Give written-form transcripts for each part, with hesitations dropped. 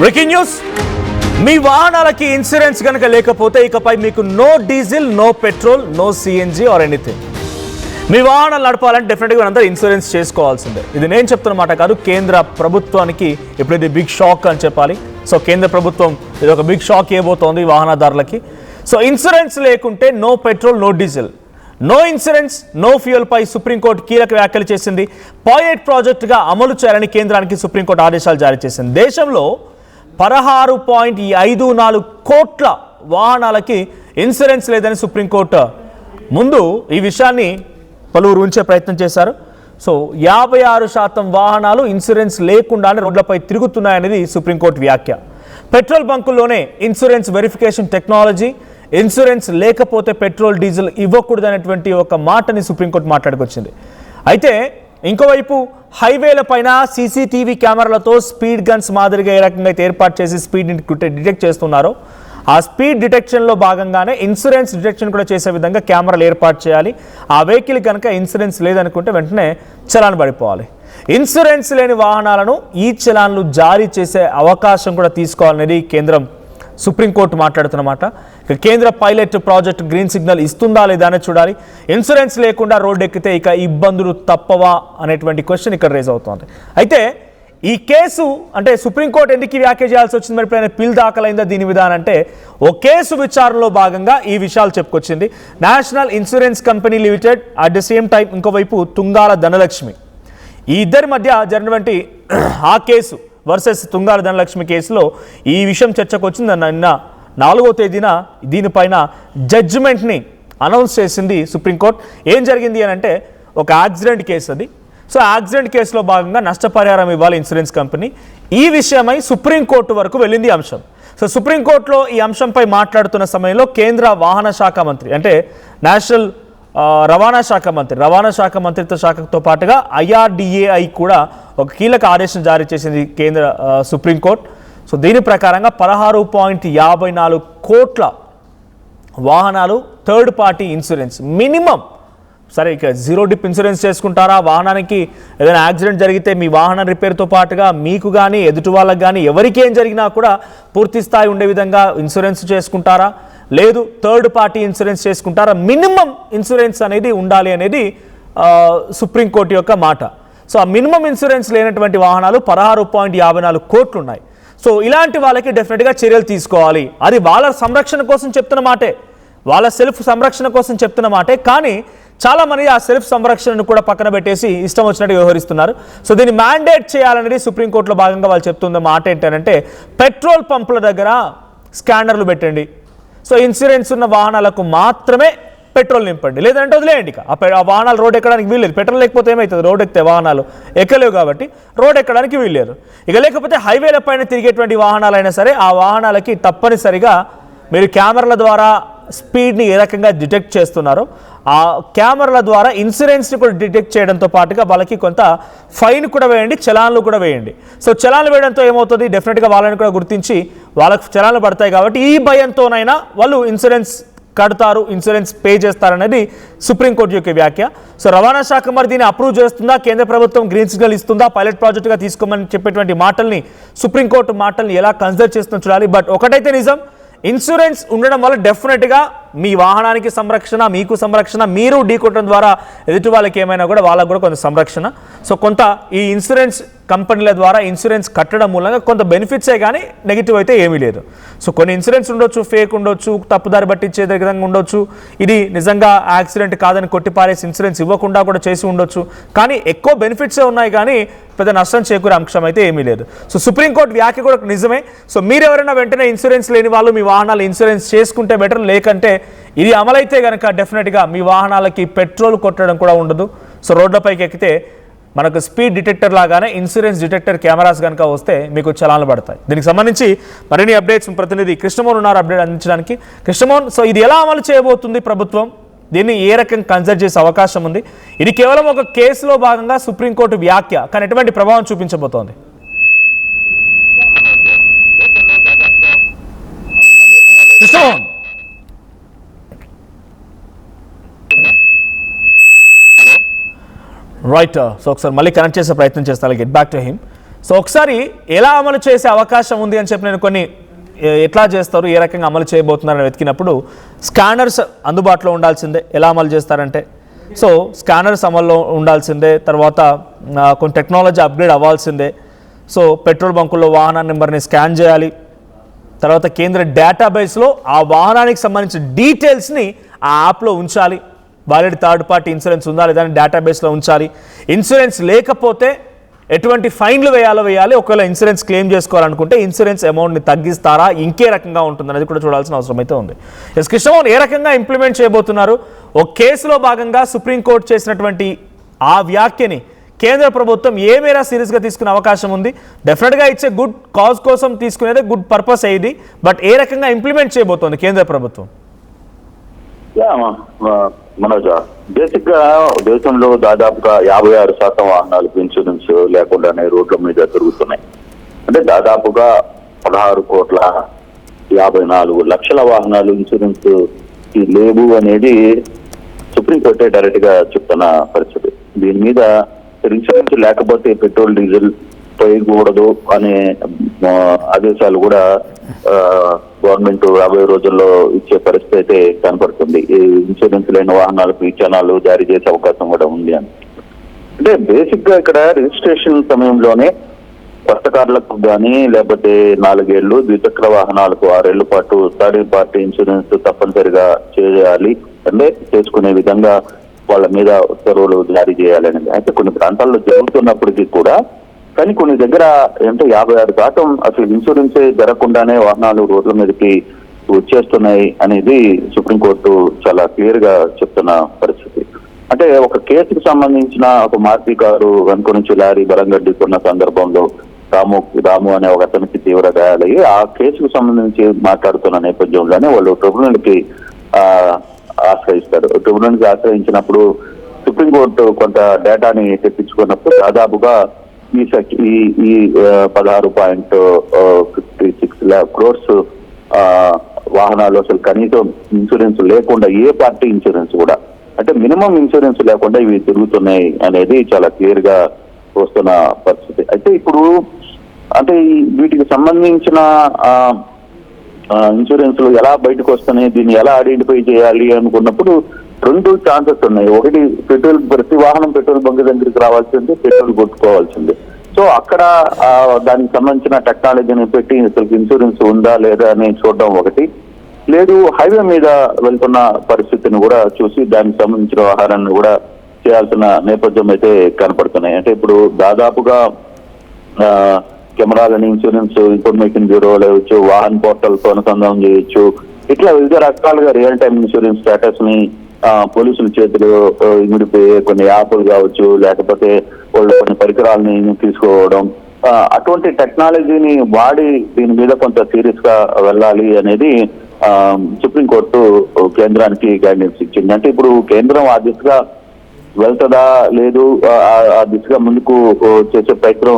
Breaking news, మీ వాహనాలకి insurance కనుక లేకపోతే ఇకపై మీకు no diesel, no petrol, no CNG or anything. మీ వాహనాలు నడపాలంటే డెఫినెట్గా అందరూ ఇన్సూరెన్స్ చేసుకోవాల్సిందే. ఇది నేను చెప్తున్నమాట కాదు, కేంద్ర ప్రభుత్వానికి ఇప్పుడు ఇది బిగ్ షాక్ అని చెప్పాలి. సో కేంద్ర ప్రభుత్వం ఇది ఒక బిగ్ షాక్ ఇవ్వబోతోంది వాహనదారులకి. సో ఇన్సూరెన్స్ లేకుంటే no petrol, no diesel, no insurance, no fuel పై సుప్రీంకోర్టు కీలక వ్యాఖ్యలు చేసింది. పైలట్ ప్రాజెక్టుగా అమలు చేయాలని కేంద్రానికి సుప్రీంకోర్టు ఆదేశాలు జారీ చేసింది. దేశంలో 16.54 కోట్ల వాహనాలకి ఇన్సూరెన్స్ లేదని సుప్రీంకోర్టు ముందు ఈ విషయాన్ని పలువురు ఉంచే ప్రయత్నం చేశారు. సో 56% వాహనాలు ఇన్సూరెన్స్ లేకుండానే రోడ్లపై తిరుగుతున్నాయనేది సుప్రీంకోర్టు వ్యాఖ్య. పెట్రోల్ బంకుల్లోనే ఇన్సూరెన్స్ వెరిఫికేషన్ టెక్నాలజీ, ఇన్సూరెన్స్ లేకపోతే పెట్రోల్, డీజిల్ ఇవ్వకూడదనేటువంటి ఒక మాటని సుప్రీంకోర్టు మాట్లాడుకొచ్చింది. అయితే ఇంకోవైపు హైవేల పైన సీసీటీవీ కెమెరాలతో స్పీడ్ గన్స్ మాదిరిగా ఏ రకంగా అయితే ఏర్పాటు చేసి స్పీడ్ని డిటెక్ట్ చేస్తున్నారో, ఆ స్పీడ్ డిటెక్షన్లో భాగంగానే ఇన్సూరెన్స్ డిటెక్షన్ కూడా చేసే విధంగా కెమెరాలు ఏర్పాటు చేయాలి. ఆ వెహికల్ కనుక ఇన్సూరెన్స్ లేదనుకుంటే వెంటనే చలాన్ పడిపోవాలి. ఇన్సూరెన్స్ లేని వాహనాలను ఈ చలాన్లు జారీ చేసే అవకాశం కూడా తీసుకోవాలనేది కేంద్రం సుప్రీంకోర్టు మాట్లాడుతున్నమాట. కేంద్ర పైలట్ ప్రాజెక్ట్ గ్రీన్ సిగ్నల్ ఇస్తుందా లేదా అనేది చూడాలి. ఇన్సూరెన్స్ లేకుండా రోడ్డు ఎక్కితే ఇక ఇబ్బందులు తప్పవా అనేటువంటి క్వశ్చన్ ఇక్కడ రేజ్ అవుతోంది. అయితే ఈ కేసు అంటే సుప్రీంకోర్టు ఎందుకు వ్యాఖ్య చేయాల్సి వచ్చింది, మరి ఇప్పుడు పిల్ దాఖలైందా దీని విధానం అంటే, ఓ కేసు విచారణలో భాగంగా ఈ విషయాలు చెప్పుకొచ్చింది. National insurance company limited, at the same time ఇంకోవైపు తుంగాల ధనలక్ష్మి, ఈ ఇద్దరి మధ్య జరిగినటువంటి ఆ కేసు వర్సెస్ తుంగాల ధనలక్ష్మి కేసులో ఈ విషయం చర్చకు వచ్చింది. నిన్న 4వ తేదీన దీనిపైన జడ్జిమెంట్ని అనౌన్స్ చేసింది సుప్రీంకోర్టు. ఏం జరిగింది అని అంటే, ఒక యాక్సిడెంట్ కేసు అది. సో యాక్సిడెంట్ కేసులో భాగంగా నష్టపరిహారం ఇవ్వాలి ఇన్సూరెన్స్ కంపెనీ. ఈ విషయమై సుప్రీంకోర్టు వరకు వెళ్ళింది అంశం. సో సుప్రీంకోర్టులో ఈ అంశంపై మాట్లాడుతున్న సమయంలో కేంద్ర వాహన శాఖ మంత్రి అంటే నేషనల్ రవాణా శాఖ మంత్రిత్వ శాఖతో పాటుగా IRDAI కూడా ఒక కీలక ఆదేశం జారీ చేసింది కేంద్ర సుప్రీంకోర్టు. సో దీని ప్రకారంగా 16.54 కోట్ల వాహనాలు థర్డ్ పార్టీ ఇన్సూరెన్స్ మినిమం. సరే, ఇక జీరో డిప్ ఇన్సూరెన్స్ చేసుకుంటారా? వాహనానికి ఏదైనా యాక్సిడెంట్ జరిగితే మీ వాహనం రిపేర్తో పాటుగా మీకు కానీ ఎదుటి వాళ్ళకి కానీ ఎవరికి ఏం జరిగినా కూడా పూర్తి స్థాయి ఉండే విధంగా ఇన్సూరెన్స్ చేసుకుంటారా, లేదు థర్డ్ పార్టీ ఇన్సూరెన్స్ చేసుకుంటారా? మినిమం ఇన్సూరెన్స్ అనేది ఉండాలి అనేది సుప్రీంకోర్టు యొక్క మాట. సో ఆ మినిమం ఇన్సూరెన్స్ లేనటువంటి వాహనాలు 16.54 కోట్లు ఉన్నాయి. సో ఇలాంటి వాళ్ళకి డెఫినెట్గా చర్యలు తీసుకోవాలి. అది వాళ్ళ సంరక్షణ కోసం చెప్తున్న మాటే, వాళ్ళ సెల్ఫ్ సంరక్షణ కోసం చెప్తున్న మాటే. కానీ చాలామంది ఆ సెల్ఫ్ సంరక్షణను కూడా పక్కన పెట్టేసి ఇష్టం వచ్చినట్టు వ్యవహరిస్తున్నారు. సో దీన్ని మ్యాండేట్ చేయాలనేది సుప్రీంకోర్టులో భాగంగా వాళ్ళు చెప్తున్న మాట ఏంటంటే, పెట్రోల్ పంపుల దగ్గర స్కానర్లు పెట్టండి. సో ఇన్సూరెన్స్ ఉన్న వాహనాలకు మాత్రమే పెట్రోల్ నింపండి, లేదంటే వదిలేయండి. ఇక ఆ వాహనాలు రోడ్ ఎక్కడానికి వీల్లేదు. పెట్రోల్ లేకపోతే ఏమవుతుంది? రోడ్ ఎక్కితే వాహనాలు ఎక్కలేవు కాబట్టి రోడ్ ఎక్కడానికి వీల్లేదు. ఇక లేకపోతే హైవేల పైన తిరిగేటువంటి వాహనాలైనా సరే ఆ వాహనాలకి తప్పనిసరిగా మీరు కెమెరాల ద్వారా స్పీడ్ని ఏ రకంగా డిటెక్ట్ చేస్తున్నారో ఆ కెమెరాల ద్వారా ఇన్సూరెన్స్ని కూడా డిటెక్ట్ చేయడంతో పాటుగా వాళ్ళకి కొంత ఫైన్ కూడా వేయండి, చలాన్లు కూడా వేయండి. సో చలాన్లు వేయడంతో ఏమవుతుంది, డెఫినెట్గా వాళ్ళని కూడా గుర్తించి వాళ్ళకు చలాన్లు పడతాయి. కాబట్టి ఈ భయంతోనైనా వాళ్ళు ఇన్సూరెన్స్ కడతారు, ఇన్సూరెన్స్ పే చేస్తారనేది సుప్రీంకోర్టు యొక్క వ్యాఖ్య. సో రవాణా శాఖ మరి దీన్ని అప్రూవ్ చేస్తుందా, కేంద్ర ప్రభుత్వం గ్రీన్ సిగ్నల్ ఇస్తుందా, పైలట్ ప్రాజెక్టుగా తీసుకోమని చెప్పేటువంటి మాటల్ని సుప్రీంకోర్టు మాటల్ని ఎలా కన్సిడర్ చేస్తుందో చూడాలి. బట్ ఒకటైతే నిజం, ఇన్సూరెన్స్ ఉండడం వల్ల డెఫినెట్గా మీ వాహనానికి సంరక్షణ, మీకు సంరక్షణ, మీరు ఢీకొట్టడం ద్వారా ఎదుటి వాళ్ళకి ఏమైనా కూడా వాళ్ళకు కూడా కొంత సంరక్షణ. సో కొంత ఈ ఇన్సూరెన్స్ కంపెనీల ద్వారా ఇన్సూరెన్స్ కట్టడం మూలంగా కొంత బెనిఫిట్సే కానీ నెగిటివ్ అయితే ఏమీ లేదు. సో కొన్ని ఇన్సూరెన్స్ ఉండొచ్చు, ఫేక్ ఉండొచ్చు, తప్పుదారి పట్టించే విధంగా ఉండొచ్చు, ఇది నిజంగా యాక్సిడెంట్ కాదని కొట్టిపారేసి ఇన్సూరెన్స్ ఇవ్వకుండా కూడా చేసి ఉండొచ్చు. కానీ ఎక్కువ బెనిఫిట్సే ఉన్నాయి కానీ పెద్ద నష్టం చేకూరే అంశం అయితే ఏమీ లేదు. సో సుప్రీంకోర్టు వ్యాఖ్య కూడా నిజమే. సో మీరెవరైనా వెంటనే ఇన్సూరెన్స్ లేని వాళ్ళు మీ వాహనాలు ఇన్సూరెన్స్ చేసుకుంటే బెటర్, లేకంటే ఇది అమలైతే కనుక డెఫినెట్గా మీ వాహనాలకి పెట్రోల్ కొట్టడం కూడా ఉండదు. సో రోడ్లపైకి ఎక్కితే మనకు స్పీడ్ డిటెక్టర్ లాగానే ఇన్సూరెన్స్ డిటెక్టర్ కెమెరాస్ కనుక వస్తే మీకు చలాన్లు పడతాయి. దీనికి సంబంధించి మరిన్ని అప్డేట్స్ ప్రతినిధి కృష్ణమోహన్ ఉన్నారు అప్డేట్ అందించడానికి. కృష్ణమోహన్, సో ఇది ఎలా అమలు చేయబోతుంది ప్రభుత్వం, దీన్ని ఏ రకంగా కన్సిడర్ చేసే అవకాశం ఉంది? ఇది కేవలం ఒక కేసులో భాగంగా సుప్రీంకోర్టు వ్యాఖ్య, కానీ ఎటువంటి ప్రభావం చూపించబోతోంది? కృష్ణమోహన్ రైట్. సో ఒకసారి మళ్ళీ కనెక్ట్ చేసే ప్రయత్నం చేస్తాను, get back to him. So ఒకసారి ఎలా అమలు చేసే అవకాశం ఉంది అని చెప్పి నేను కొన్ని ఎట్లా చేస్తారు, ఏ రకంగా అమలు చేయబోతున్నారని వెతికినప్పుడు స్కానర్స్ అందుబాటులో ఉండాల్సిందే. ఎలా అమలు చేస్తారంటే సో స్కానర్స్ అమల్లో ఉండాల్సిందే, తర్వాత కొన్ని టెక్నాలజీ అప్గ్రేడ్ అవ్వాల్సిందే. సో పెట్రోల్ బంకుల్లో వాహన నెంబర్ని స్కాన్ చేయాలి, తర్వాత కేంద్ర డేటాబేస్లో ఆ వాహనానికి సంబంధించిన డీటెయిల్స్ని ఆ యాప్లో ఉంచాలి. వాలిడ్ థర్డ్ పార్టీ ఇన్సూరెన్స్ ఉందా లేదా అని డేటాబేస్లో ఉంచాలి. ఇన్సూరెన్స్ లేకపోతే ఎటువంటి ఫైన్లు వేయాలి. ఒకవేళ ఇన్సూరెన్స్ క్లెయిమ్ చేసుకోవాలనుకుంటే ఇన్సూరెన్స్ అమౌంట్ని తగ్గిస్తారా, ఇంకే రకంగా ఉంటుంది అనేది కూడా చూడాల్సిన అవసరం అయితే ఉంది. ఎస్ కృష్ణమోహన్, ఏ రకంగా ఇంప్లిమెంట్ చేయబోతున్నారు? ఒక కేసులో భాగంగా సుప్రీంకోర్టు చేసినటువంటి ఆ వ్యాఖ్యని కేంద్ర ప్రభుత్వం ఏ మేర సీరియస్గా తీసుకునే అవకాశం ఉంది? డెఫినెట్గా ఇచ్చే గుడ్ కాజ్ కోసం తీసుకునేదే గుడ్ పర్పస్ అయ్యింది, బట్ ఏ రకంగా ఇంప్లిమెంట్ చేయబోతోంది కేంద్ర ప్రభుత్వం? మనోజ, బేసిక్ గా దేశంలో దాదాపుగా 56% వాహనాలకు ఇన్సూరెన్స్ లేకుండానే రోడ్ల మీద తిరుగుతున్నాయి. అంటే దాదాపుగా 16,54,00,000 వాహనాలు ఇన్సూరెన్స్ లేవు అనేది సుప్రీంకోర్టే డైరెక్ట్ గా చెప్తున్న పరిస్థితి. దీని మీద ఇన్సూరెన్స్ లేకపోతే పెట్రోల్ డీజిల్ పోయకూడదు అనే ఆదేశాలు కూడా గవర్నమెంట్ రాబోయే రోజుల్లో ఇచ్చే పరిస్థితి అయితే కనపడుతుంది. ఈ ఇన్సూరెన్స్ లేని వాహనాలకు విచారణలు జారీ చేసే అవకాశం కూడా ఉంది అని. అంటే బేసిక్ గా ఇక్కడ రిజిస్ట్రేషన్ సమయంలోనే కొత్త కార్లకు కానీ లేకపోతే 4 ఏళ్లు, ద్విచక్ర వాహనాలకు 6 ఏళ్ల పాటు థర్డ్ పార్టీ ఇన్సూరెన్స్ తప్పనిసరిగా చేయాలి, అంటే చేసుకునే విధంగా వాళ్ళ మీద ఉత్తర్వులు జారీ చేయాలని. అయితే కొన్ని ప్రాంతాల్లో జరుగుతున్నప్పటికీ కూడా కానీ కొన్ని దగ్గర అంటే 56% అసలు ఇన్సూరెన్సే జరగకుండానే వాహనాలు రోడ్ల మీదకి వచ్చేస్తున్నాయి అనేది సుప్రీంకోర్టు చాలా క్లియర్ గా చెప్తున్న పరిస్థితి. అంటే ఒక కేసుకు సంబంధించిన ఒక మారుతి కారు వెనుక నుంచి లారీ బలంగా ఢీకొన్న సందర్భంలో రాము అనే ఒక అతనికి తీవ్ర గాయాలయ్యి ఆ కేసుకు సంబంధించి మాట్లాడుతున్న నేపథ్యంలోనే వాళ్ళు ట్రిబ్యునల్ కి ఆశ్రయిస్తారు. ట్రిబ్యునల్ కి ఆశ్రయించినప్పుడు సుప్రీంకోర్టు కొంత డేటాని తెప్పించుకున్నప్పుడు దాదాపుగా ఈ 16.56 crores వాహనాలు అసలు కనీసం ఇన్సూరెన్స్ లేకుండా, ఏ పార్టీ ఇన్సూరెన్స్ కూడా అంటే మినిమం ఇన్సూరెన్స్ లేకుండా ఇవి తిరుగుతున్నాయి అనేది చాలా క్లియర్ గా వస్తున్న పరిస్థితి. అయితే ఇప్పుడు అంటే వీటికి సంబంధించిన ఇన్సూరెన్స్లు ఎలా బయటకు వస్తున్నాయి, దీన్ని ఎలా ఐడెంటిఫై చేయాలి అనుకున్నప్పుడు 2 ఛాన్సెస్ ఉన్నాయి. ఒకటి, ప్రతి వాహనం పెట్రోల్ బంక్ దగ్గరికి రావాల్సింది, పెట్రోల్ కొట్టుకోవాల్సింది. సో అక్కడ దానికి సంబంధించిన టెక్నాలజీని పెట్టి అసలు ఇన్సూరెన్స్ ఉందా లేదా అని చూడడం ఒకటి. లేదు, హైవే మీద వెళ్తున్న పరిస్థితిని కూడా చూసి దానికి సంబంధించిన వ్యవహారాన్ని కూడా చేయాల్సిన నేపథ్యం అయితే కనపడుతున్నాయి. అంటే ఇప్పుడు దాదాపుగా కెమెరాలని ఇన్సూరెన్స్ ఇన్ఫర్మేషన్ బ్యూరో లేవచ్చు, వాహన్ పోర్టల్తో అనుసంధానం చేయొచ్చు. ఇట్లా వివిధ రకాలుగా రియల్ టైమ్ ఇన్సూరెన్స్ స్టేటస్ ని పోలీసుల చేతులు ఇమిడిపోయే కొన్ని యాప్లు కావచ్చు, లేకపోతే వాళ్ళు కొన్ని పరికరాలని తీసుకోవడం, అటువంటి టెక్నాలజీని వాడి దీని మీద కొంత సీరియస్ గా వెళ్ళాలి అనేది సుప్రీంకోర్టు కేంద్రానికి గైడెన్స్ ఇచ్చింది. అంటే ఇప్పుడు కేంద్రం ఆ దిశగా వెళ్తుందా లేదు, ఆ దిశగా ముందుకు చేసే ప్రయత్నం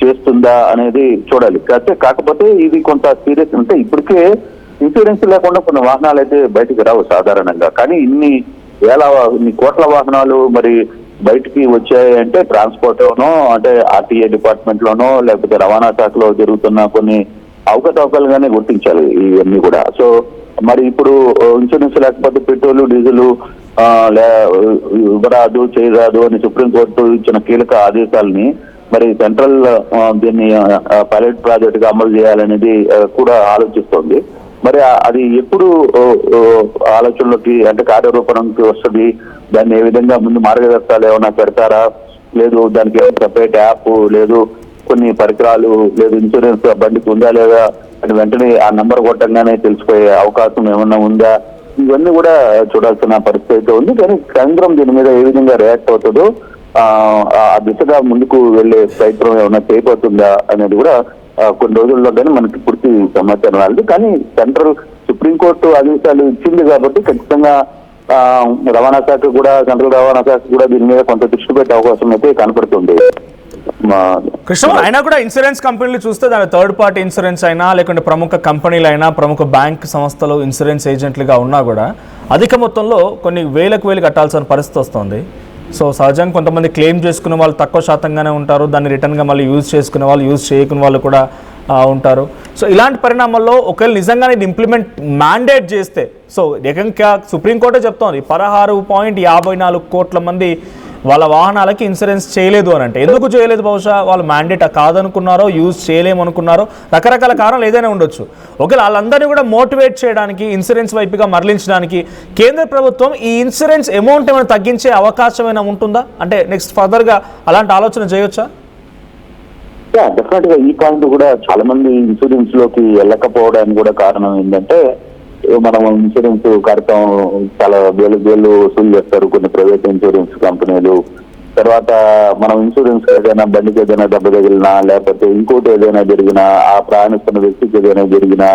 చేస్తుందా అనేది చూడాలి. కాకపోతే ఇది కొంత సీరియస్. అంటే ఇప్పటికే ఇన్సూరెన్స్ లేకుండా కొన్ని వాహనాలు అయితే బయటికి రావు సాధారణంగా. కానీ ఇన్ని కోట్ల వాహనాలు మరి బయటికి వచ్చాయి అంటే ట్రాన్స్పోర్ట్ లోనో, అంటే ఆర్టీఏ డిపార్ట్మెంట్ లోనో, లేకపోతే రవాణా శాఖలో జరుగుతున్న కొన్ని అవకతవకలుగానే గుర్తించాలి ఇవన్నీ కూడా. సో మరి ఇప్పుడు ఇన్సూరెన్స్ లేకపోతే పెట్రోల్ డీజిల్ ఇవ్వరాదు, చేయరాదు అని సుప్రీంకోర్టు ఇచ్చిన కీలక ఆదేశాలని మరి సెంట్రల్ దీన్ని పైలట్ ప్రాజెక్ట్ గా అమలు చేయాలనేది కూడా ఆలోచిస్తోంది. మరి అది ఎప్పుడు ఆలోచనలోకి అంటే కార్యరూపణకి వస్తుంది, దాన్ని ఏ విధంగా ముందు మార్గదర్శకాలు ఏమైనా పెడతారా, లేదు దానికి సపరేట్ యాప్, లేదు కొన్ని పరికరాలు, లేదు ఇన్సూరెన్స్ బండికి ఉందా లేదా అని వెంటనే ఆ నంబర్ కొట్టంగానే తెలిసిపోయే అవకాశం ఏమన్నా ఉందా, ఇవన్నీ కూడా చూడాల్సిన పరిస్థితి అయితే ఉంది. కానీ కేంద్రం దీని మీద ఏ విధంగా రియాక్ట్ అవుతుందో, ఆ దిశగా ముందుకు వెళ్లే ప్రయత్నం ఏమైనా చేయబోతుందా అనేది కూడా కొన్ని రోజుల్లో కానీ మనకి పూర్తి సమాచారం రాలేదు. కానీ సెంట్రల్ సుప్రీంకోర్టు ఆదేశాలు ఇచ్చింది కాబట్టి ఖచ్చితంగా రవాణా శాఖ కూడా, సెంట్రల్ రవాణా శాఖ కూడా దీని మీద కొంత దృష్టి పెట్టే అవకాశం అయితే కనపడుతుంది. కృష్ణ, అయినా కూడా ఇన్సూరెన్స్ కంపెనీలు చూస్తే దాని థర్డ్ పార్టీ ఇన్సూరెన్స్ అయినా, లేకుంటే ప్రముఖ కంపెనీలు అయినా, ప్రముఖ బ్యాంక్ సంస్థలు ఇన్సూరెన్స్ ఏజెంట్లుగా ఉన్నా కూడా అధిక మొత్తంలో కొన్ని వేలకు కట్టాల్సిన పరిస్థితి వస్తుంది. సో సహజంగా కొంతమంది క్లెయిమ్ చేసుకునే వాళ్ళు తక్కువ శాతంగానే ఉంటారు, దాన్ని రిటర్న్గా మళ్ళీ యూజ్ చేసుకునే వాళ్ళు, యూజ్ చేయకునే వాళ్ళు కూడా ఉంటారు. సో ఇలాంటి పరిణామాల్లో ఒకవేళ నిజంగానే ఇది ఇంప్లిమెంట్ మ్యాండేట్ చేస్తే, సో ఏకంగా సుప్రీంకోర్టే చెప్తోంది 16.54 కోట్ల మంది వాళ్ళ వాహనాలకి ఇన్సూరెన్స్ చేయలేదు అని అంటే, ఎందుకు చేయలేదు? బహుశా వాళ్ళు మ్యాండేట్ కాదనుకున్నారో, యూజ్ చేయలేమనుకున్నారో, రకరకాల కారణాలు ఏదైనా ఉండొచ్చు. ఒకవేళ వాళ్ళందరినీ కూడా మోటివేట్ చేయడానికి, ఇన్సూరెన్స్ వైపుగా మరలించడానికి కేంద్ర ప్రభుత్వం ఈ ఇన్సూరెన్స్ అమౌంట్ ఏమైనా తగ్గించే అవకాశం ఏమైనా ఉంటుందా? అంటే నెక్స్ట్ ఫర్దర్గా అలాంటి ఆలోచన చేయొచ్చా? డెఫినెట్ గా ఈ పాయింట్ కూడా చాలా మంది ఇన్సూరెన్స్ లోకి వెళ్ళకపోవడానికి కూడా కారణం ఏంటంటే, మనం ఇన్సూరెన్స్ కడతాం, చాలా వేలు వసూలు చేస్తారు కొన్ని ప్రైవేట్ ఇన్సూరెన్స్ కంపెనీలు. తర్వాత మనం ఇన్సూరెన్స్ ఏదైనా బండికి ఏదైనా దెబ్బ తగిలినా, లేకపోతే ఇంకోటి ఏదైనా జరిగినా, ఆ ప్రయాణిస్తున్న వ్యక్తికి ఏదైనా జరిగినా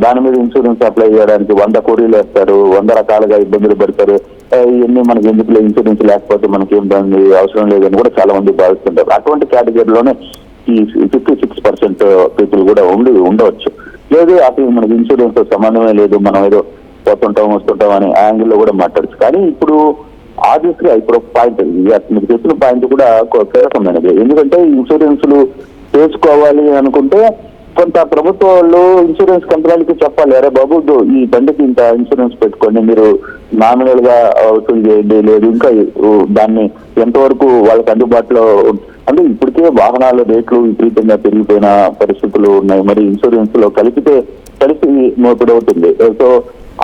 దాని మీద ఇన్సూరెన్స్ అప్లై చేయడానికి 100 కోరీలు వేస్తారు, 100 రకాలుగా ఇబ్బందులు పడతారు. ఇవన్నీ మనకి ఎందుకు ఇన్సూరెన్స్ లేకపోతే మనకి ఏంటంది అవసరం లేదని కూడా చాలా మంది భావిస్తుంటారు. అటువంటి కేటగిరీలోనే ఈ 56% పీపుల్ కూడా ఉండవచ్చు. లేదు అసలు మనకి ఇన్సూరెన్స్ సంబంధమే లేదు, మనం ఏదో పోతుంటాం వస్తుంటాం అనే యాంగిల్లో కూడా మాట్లాడచ్చు. కానీ ఇప్పుడు ఆబ్వియస్గా ఇప్పుడు పాయింట్, మీరు చెప్పిన పాయింట్ కూడా కీలకమైనది. ఎందుకంటే ఇన్సూరెన్స్లు చేసుకోవాలి అనుకుంటే కొంత ప్రభుత్వ వాళ్ళు ఇన్సూరెన్స్ కంపెనీలకి చెప్పాలి, అరే బాబు ఈ బండికి ఇంత ఇన్సూరెన్స్ పెట్టుకోండి, మీరు నామినల్ గా వసూలు చేయండి, లేదు ఇంకా దాన్ని ఎంతవరకు వాళ్ళకి అందుబాటులో. అంటే ఇప్పటికే వాహనాల రేట్లు విపరీతంగా పెరిగిపోయిన పరిస్థితులు ఉన్నాయి, మరి ఇన్సూరెన్స్ లో కలిసి మోపిడవుతుంది. సో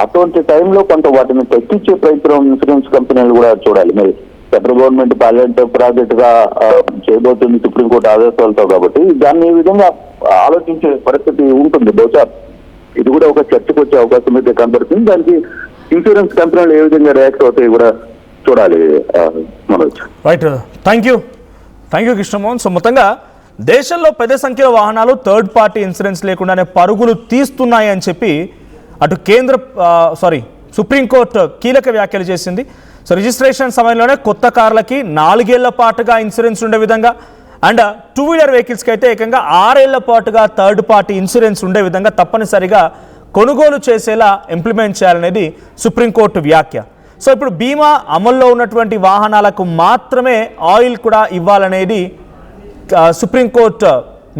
అటువంటి టైంలో కొంత వాటిని తగ్గించే ప్రయత్నం ఇన్సూరెన్స్ కంపెనీలు కూడా చూడాలి. మరి సెంట్రల్ గవర్నమెంట్ పైలట్ ప్రాజెక్ట్ గా చేయబోతుంది సుప్రీంకోర్టు ఆదేశాలతో, కాబట్టి దాన్ని ఈ విధంగా ఆలోచించే పరిస్థితి ఉంటుంది. బహుశా ఇది కూడా ఒక చర్చకు వచ్చే అవకాశం అయితే కనబడుతుంది. దానికి ఇన్సూరెన్స్ కంపెనీలు ఏ విధంగా రియాక్ట్ అవుతాయి కూడా చూడాలి. Manoj, right, thank you Krishnamohan. So మొత్తంగా దేశంలో పెద్ద సంఖ్యలో వాహనాలు థర్డ్ పార్టీ ఇన్సూరెన్స్ లేకుండానే పరుగులు తీస్తున్నాయి అని చెప్పి అటు సుప్రీంకోర్టు కీలక వ్యాఖ్యలు చేసింది. సో రిజిస్ట్రేషన్ సమయంలోనే కొత్త కార్లకి 4 ఏళ్ల పాటుగా ఇన్సూరెన్స్ ఉండే విధంగా, అండ్ 2 వీలర్ వెహికల్స్కి అయితే ఏకంగా 6 ఏళ్ల పాటుగా థర్డ్ పార్టీ ఇన్సూరెన్స్ ఉండే విధంగా తప్పనిసరిగా కొనుగోలు చేసేలా ఇంప్లిమెంట్ చేయాలనేది సుప్రీంకోర్టు వ్యాఖ్య. సో ఇప్పుడు బీమా అమల్లో ఉన్నటువంటి వాహనాలకు మాత్రమే ఆయిల్ కూడా ఇవ్వాలనేది సుప్రీంకోర్టు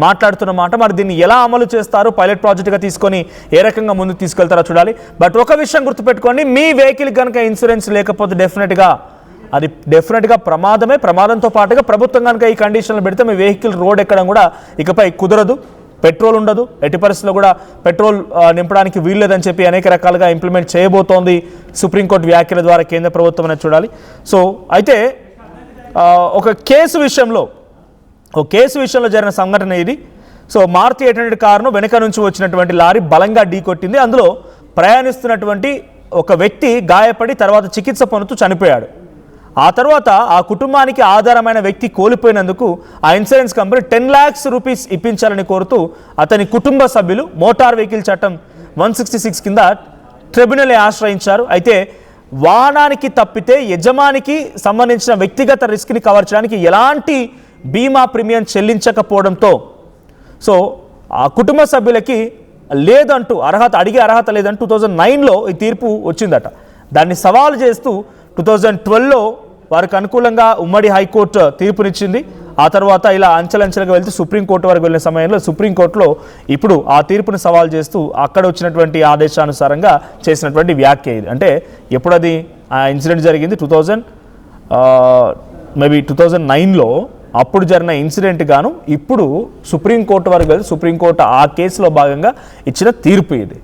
మాట్లాడుతున్న మాట. మరి దీన్ని ఎలా అమలు చేస్తారు, పైలట్ ప్రాజెక్టుగా తీసుకొని ఏ రకంగా ముందుకు తీసుకెళ్తారో చూడాలి. బట్ ఒక విషయం గుర్తుపెట్టుకోండి, మీ వెహికల్ కనుక ఇన్సూరెన్స్ లేకపోతే డెఫినెట్గా ప్రమాదంతో పాటుగా ప్రభుత్వం కనుక ఈ కండిషన్లు పెడితే మీ వెహికల్ రోడ్ ఎక్కడం కూడా ఇకపై కుదరదు, పెట్రోల్ ఉండదు, ఎట్టి పరిస్థితుల్లో కూడా పెట్రోల్ నింపడానికి వీల్లేదని చెప్పి అనేక రకాలుగా ఇంప్లిమెంట్ చేయబోతోంది సుప్రీంకోర్టు వ్యాఖ్యల ద్వారా కేంద్ర ప్రభుత్వం అనేది చూడాలి. సో అయితే ఒక కేసు విషయంలో జరిగిన సంఘటన ఇది. సో మారుతి 800 కారును వెనక నుంచి వచ్చినటువంటి లారీ బలంగా ఢీకొట్టింది. అందులో ప్రయాణిస్తున్నటువంటి ఒక వ్యక్తి గాయపడి తర్వాత చికిత్స పొందుతూ చనిపోయాడు. ఆ తర్వాత ఆ కుటుంబానికి ఆధారమైన వ్యక్తి కోల్పోయినందుకు ఆ ఇన్సూరెన్స్ కంపెనీ 10 lakhs రూపీస్ ఇప్పించాలని కోరుతూ అతని కుటుంబ సభ్యులు మోటార్ వెహికల్ చట్టం 166 కింద ట్రిబ్యునల్ ఆశ్రయించారు. అయితే వాహనానికి తప్పితే యజమానికి సంబంధించిన వ్యక్తిగత రిస్క్ని కవర్ చేయడానికి ఎలాంటి బీమా ప్రీమియం చెల్లించకపోవడంతో సో ఆ కుటుంబ సభ్యులకి లేదంటూ అడిగే అర్హత లేదంటూ 2009లో ఈ తీర్పు వచ్చిందట. దాన్ని సవాలు చేస్తూ 2012లో వారికి అనుకూలంగా ఉమ్మడి హైకోర్టు తీర్పునిచ్చింది. ఆ తర్వాత ఇలా అంచెలంచెలుగా వెళ్తూ సుప్రీంకోర్టు వరకు వెళ్ళిన సమయంలో సుప్రీంకోర్టులో ఇప్పుడు ఆ తీర్పును సవాల్ చేస్తూ అక్కడ వచ్చినటువంటి ఆదేశానుసారంగా చేసినటువంటి వ్యాఖ్య ఇది. అంటే ఎప్పుడు అది ఆ ఇన్సిడెంట్ జరిగింది 2009లో అప్పుడు జరిగిన ఇన్సిడెంట్ గాను ఇప్పుడు సుప్రీంకోర్టు వరకు వెళ్ళి సుప్రీంకోర్టు ఆ కేసులో భాగంగా ఇచ్చిన తీర్పు ఇది.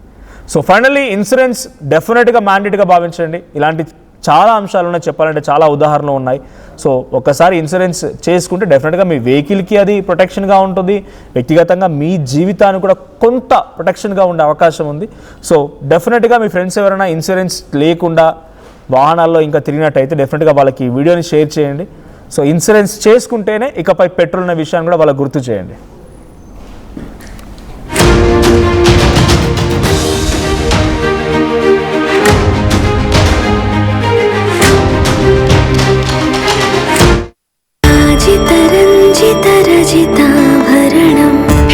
సో ఫైనల్లీ ఇన్సూరెన్స్ డెఫినెట్గా మ్యాండేట్గా భావించండి. ఇలాంటి చాలా అంశాలు ఉన్నాయి, చెప్పాలంటే చాలా ఉదాహరణలు ఉన్నాయి. సో ఒక్కసారి ఇన్సూరెన్స్ చేసుకుంటే డెఫినెట్గా మీ వెహికల్కి అది ప్రొటెక్షన్గా ఉంటుంది, వ్యక్తిగతంగా మీ జీవితానికి కూడా కొంత ప్రొటెక్షన్గా ఉండే అవకాశం ఉంది. సో డెఫినెట్గా మీ ఫ్రెండ్స్ ఎవరైనా ఇన్సూరెన్స్ లేకుండా వాహనాల్లో ఇంకా తిరిగినట్టయితే డెఫినెట్గా వాళ్ళకి ఈ వీడియోని షేర్ చేయండి. సో ఇన్సూరెన్స్ చేసుకుంటేనే ఇకపై పెట్రోల్ అనే విషయాన్ని కూడా వాళ్ళకి గుర్తు చేయండి.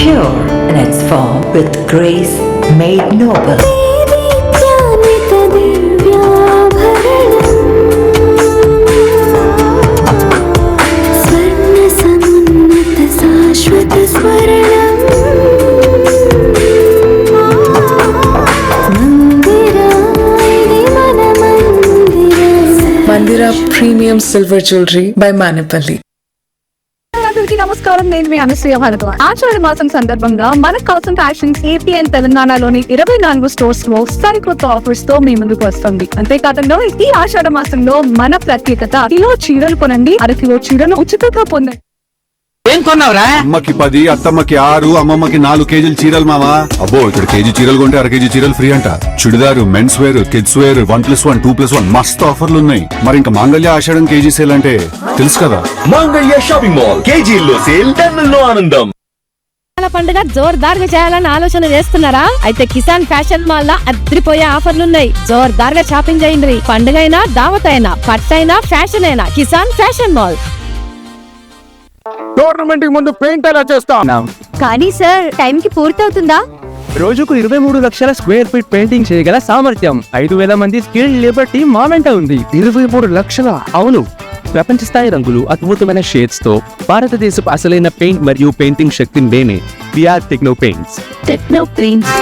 Pure in its form with grace made noble. Mandira Premium Silver Jewelry by Manipali. అందరికీ నమస్కారం. నేను మీ అనసూయ భరద్వాజ్. ఆషాఢ మాసం సందర్భంగా మన కాసం ఫ్యాషన్స్ ఏపీ అండ్ తెలంగాణలోని 24 స్టోర్స్ లో సరికొత్త ఆఫర్స్ తో మీ ముందుకు వస్తుంది. అంతేకాదంలో ఈ ఆషాఢ మాసంలో మన ప్రత్యేకత కిలో చీరలు కొనండి, అరకిలో చీరను ఉచితంగా పొందండి. ఏం కొన్నావురా? అమ్మకి 10, అత్తమ్మకి 6, అమ్మమ్మకి 4 కేజీలు చీరలు మావా. అబ్బో ఇక్కడ కేజీ చీరలు కొంటే 1/2 కేజీ చీరలు ఫ్రీ అంట. Churidar, men's wear, kids wear 1+1, 2+1 మస్తు ఆఫర్లు ఉన్నాయి. మరి ఇంకా మాంగళ్య ఆషాఢం కేజీ సేల్ అంటే తెలుసు కదా. మాంగళ్య షాపింగ్ మాల్ కేజీల్లో సేల్, టన్నుల్లో ఆనందం. పండుగ జోర్దార్గా చేయాలని ఆలోచన చేస్తున్నారా? అయితే కిసాన్ ఫ్యాషన్ మాల్ లో అద్రిపోయే ఆఫర్లున్నాయి. జోర్దార్గా షాపింగ్ చేయండి. పండుగ అయినా, దావత్ అయినా, పట్టైనా, ఫ్యాషన్ అయినా కిసాన్ ఫ్యాషన్ మాల్. టోర్నమెంట్ కి ముందు పెయింట్ ఎలా చేస్తాం? కానీ సార్ టైం కి పూర్తవుతుందా? రోజుకు 23 లక్షల స్క్వేర్ ఫీట్ పెయింటింగ్ చేయగల సామర్థ్యం 5,000 మంది స్కిల్డ్ లేబర్ టీం మా వెంట ఉంది. 23 లక్షల? అవును. ప్రపంచ స్థాయి రంగులు, అద్భుతమైన షేడ్స్ తో భారతదేశపు అసలైన పెయింట్ మరియు పెయింటింగ్ శక్తిని నేనే VR Techno Paints. Techno paints.